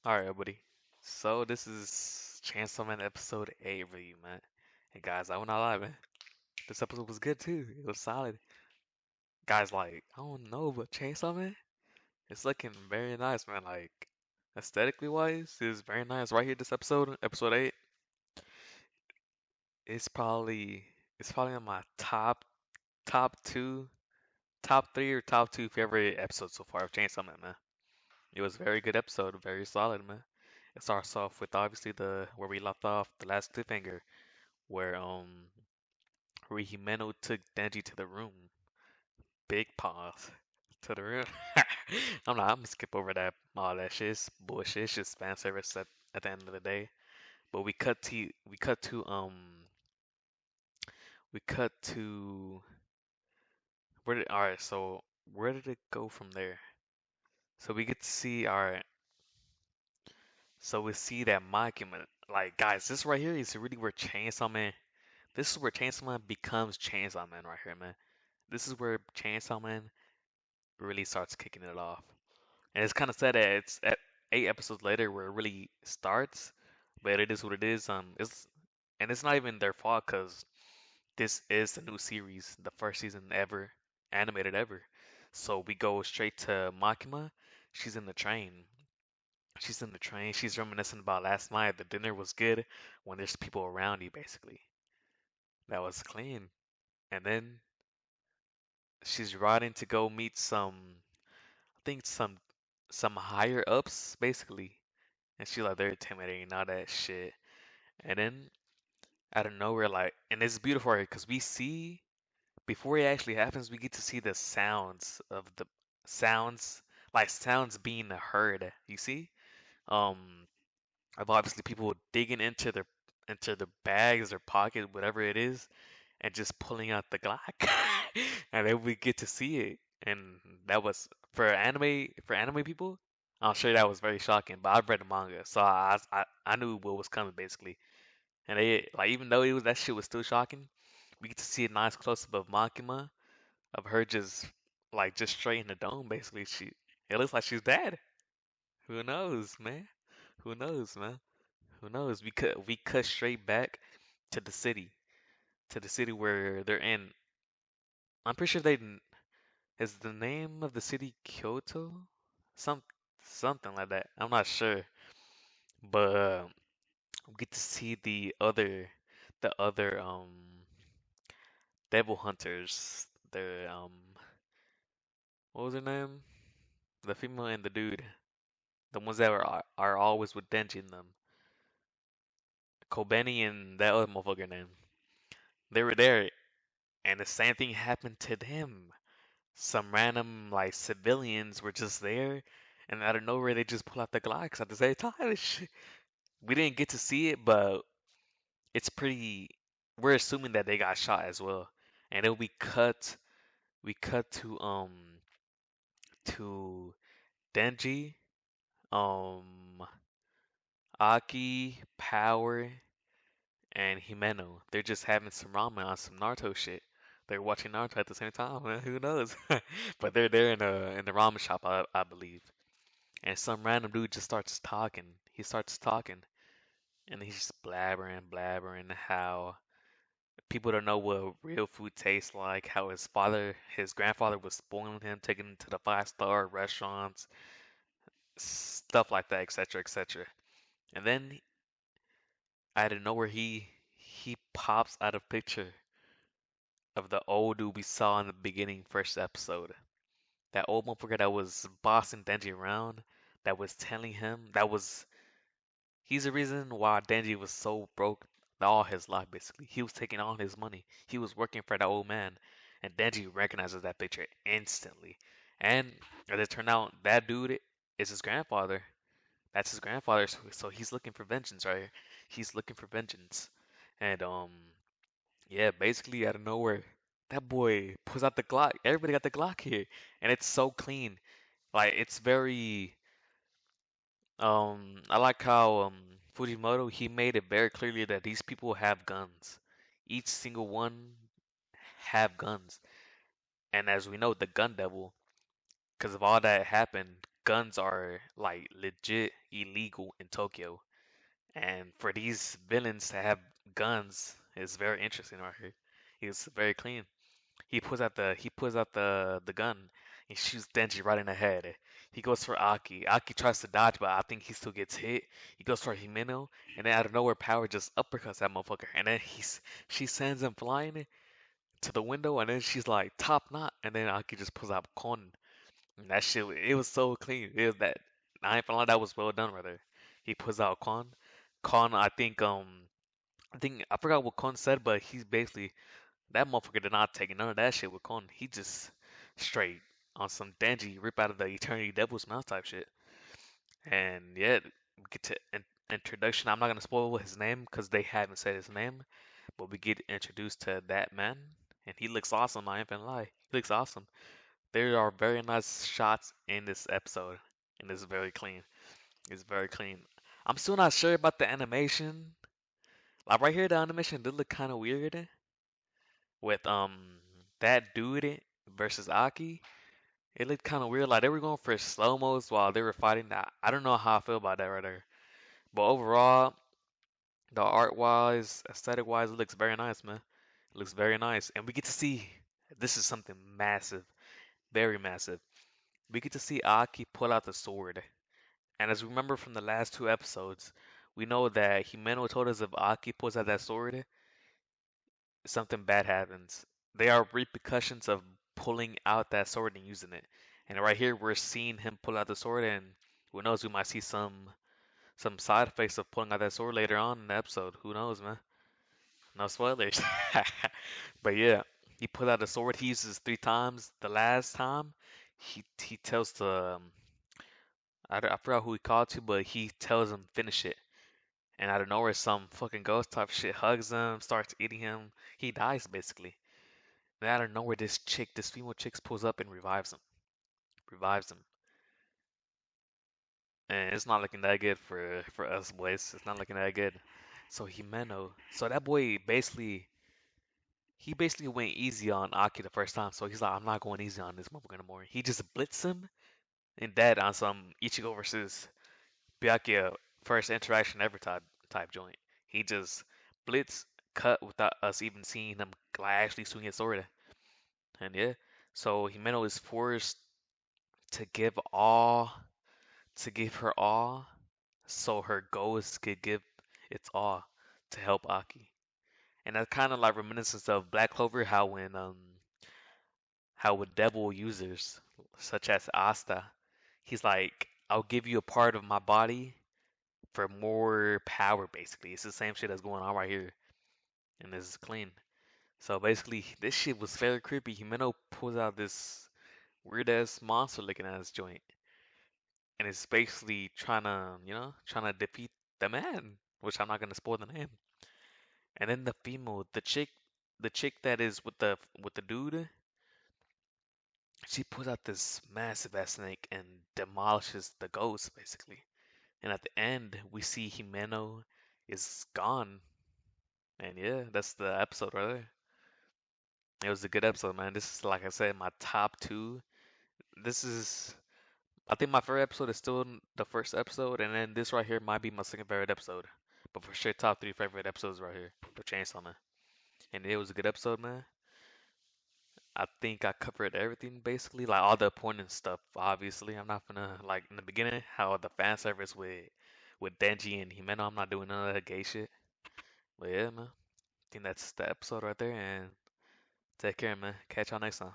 All right, everybody. So this is Chainsaw Man episode 8 review, man. And guys, I will not lie, man. This episode was good too. It was solid. Guys, like, I don't know, but Chainsaw Man, it's looking very nice, man. Like, aesthetically wise, it's very nice. Right here, this episode 8, it's probably it's probably on my top two, top three or top two favorite episodes so far of Chainsaw Man, man. It was a very good episode, very solid, man. It starts off with obviously the where we left off, the last cliffhanger where Himeno took Denji to the room. Big pause to the room. I'm gonna skip over that all that shit. It's bullshit. It's just fan service at the end of the day. But we cut to alright, so where did it go from there? So we get to see alright, so we see that Makima, like guys, this right here is really where Chainsaw Man, this is where Chainsaw Man becomes Chainsaw Man right here, man. This is where Chainsaw Man really starts kicking it off. And it's kind of sad that it's at 8 episodes later where it really starts, but it is what it is. It's not even their fault because this is a new series, the first season ever, animated ever. So we go straight to Makima. She's in the train. She's in the train. She's reminiscing about last night. The dinner was good when there's people around you, basically. That was clean. And then she's riding to go meet I think some higher ups, basically. And she like they're intimidating and all that shit. And then out of nowhere, like, and it's beautiful right because we see before it actually happens, we get to see the sounds of the sounds, like sounds being heard. You see, um, of obviously people digging into their bags or pocket, whatever it is, and just pulling out the Glock, and then we get to see it. And that was for anime people. I'm sure that was very shocking, but I've read the manga, so I knew what was coming basically. And they like even though it was that shit was still shocking, we get to see a nice close up of Makima of her just straight in the dome basically. It looks like she's dead. Who knows, man? Who knows, man? Who knows? We cut straight back to the city, to the city where they're in. I'm pretty sure is the name of the city Kyoto? Some something like that. I'm not sure, but we get to see the other devil hunters. What was her name? The female and the dude. The ones that are always with Denji in them. Kobeni and that other motherfucker name. They were there, and the same thing happened to them. Some random like civilians were just there, and out of nowhere they just pull out the Glocks at the same time. We didn't get to see it, but it's pretty. We're assuming that they got shot as well, and then we cut to Denji, um, Aki, Power, and Himeno. They're just having some ramen on some Naruto shit. They're watching Naruto at the same time, man. Who knows? But they're there in the ramen shop, I believe. And some random dude just starts talking. He starts talking, and he's just blabbering how people don't know what real food tastes like. How his grandfather was spoiling him, taking him to the five-star restaurants, stuff like that, etc., etc. And then out of nowhere, he pops out of picture of the old dude we saw in the beginning first episode. That old motherfucker that was bossing Denji around, that was telling him he's the reason why Denji was so broke all his life basically. He was taking all his money. He was working for that old man. And Denji recognizes that picture instantly. And as it turned out, that dude is his grandfather. That's his grandfather, so he's looking for vengeance right here. He's looking for vengeance. And yeah, basically out of nowhere, that boy pulls out the Glock. Everybody got the Glock here, and it's so clean. Like it's very I like how Fujimoto he made it very clearly that these people have guns. Each single one have guns. And as we know, the gun devil, because of all that happened, guns are like legit illegal in Tokyo. And for these villains to have guns is very interesting right here. He's very clean. He pulls out the gun and shoots Denji right in the head. He goes for Aki. Aki tries to dodge, but I think he still gets hit. He goes for Himeno, and then out of nowhere, Power just uppercuts that motherfucker. And then she sends him flying to the window, and then she's like top knot, and then Aki just pulls out Kon. And that shit, it was so clean. It was that I ain't gonna lie, that was well done right there. He pulls out Kon. Kon, I think I forgot what Kon said, but he's basically that motherfucker did not take none of that shit with Kon. He just straight on some Denji rip out of the Eternity Devil's mouth type shit. And yeah, we get to introduction. I'm not gonna spoil his name because they haven't said his name, but we get introduced to that man, and he looks awesome. I ain't gonna lie, he looks awesome. There are very nice shots in this episode, and it's very clean. It's very clean. I'm still not sure about the animation. Like right here, the animation did look kind of weird with that dude versus Aki. It looked kind of weird. Like they were going for slow mos while they were fighting. I don't know how I feel about that right there. But overall, the art wise, aesthetic wise, it looks very nice, man. It looks very nice, and we get to see this is something massive, very massive. We get to see Aki pull out the sword. And as we remember from the last two episodes, we know that Himeno told us if Aki pulls out that sword, something bad happens. There are repercussions of pulling out that sword and using it. And right here, we're seeing him pull out the sword, and who knows, we might see some side effects of pulling out that sword later on in the episode. Who knows, man? No spoilers. But yeah, he pulled out the sword. He uses three times. The last time, he tells the I forgot who he called to, but he tells him finish it. And out of nowhere, some fucking ghost type shit hugs him, starts eating him. He dies basically. And out of nowhere, this female chick pulls up and revives him. And it's not looking that good for us boys. It's not looking that good. So Himeno, so that boy basically went easy on Aki the first time. So he's like, I'm not going easy on this motherfucker anymore. He just blitzed him and dead on some Ichigo versus Byakuya first interaction ever type joint. He just blitz cut without us even seeing him like actually swing his sword. And yeah, so Himeno is forced to give her all, so her ghost could give its all to help Aki. And that's kind of like reminiscence of Black Clover, how with devil users such as Asta, he's like, I'll give you a part of my body for more power. Basically, it's the same shit that's going on right here, and this is clean. So basically, this shit was very creepy. Himeno pulls out this weird ass monster looking ass joint, and it's basically trying to defeat the man, which I'm not gonna spoil the name. And then the female, the chick that is with the dude, she pulls out this massive ass snake and demolishes the ghost basically. And at the end, we see Himeno is gone. And yeah, that's the episode right there. It was a good episode, man. This is like I said, my top two. This is I think my favorite episode is still the first episode, and then this right here might be my second favorite episode. But for sure, top three favorite episodes right here for Chainsaw Man. And it was a good episode, man. I think I covered everything basically, like all the important stuff. Obviously, I'm not gonna like in the beginning how the fan service with Denji and Himeno. I'm not doing none of that gay shit. But yeah, man. I think that's the episode right there. And take care, man. Catch y'all next time.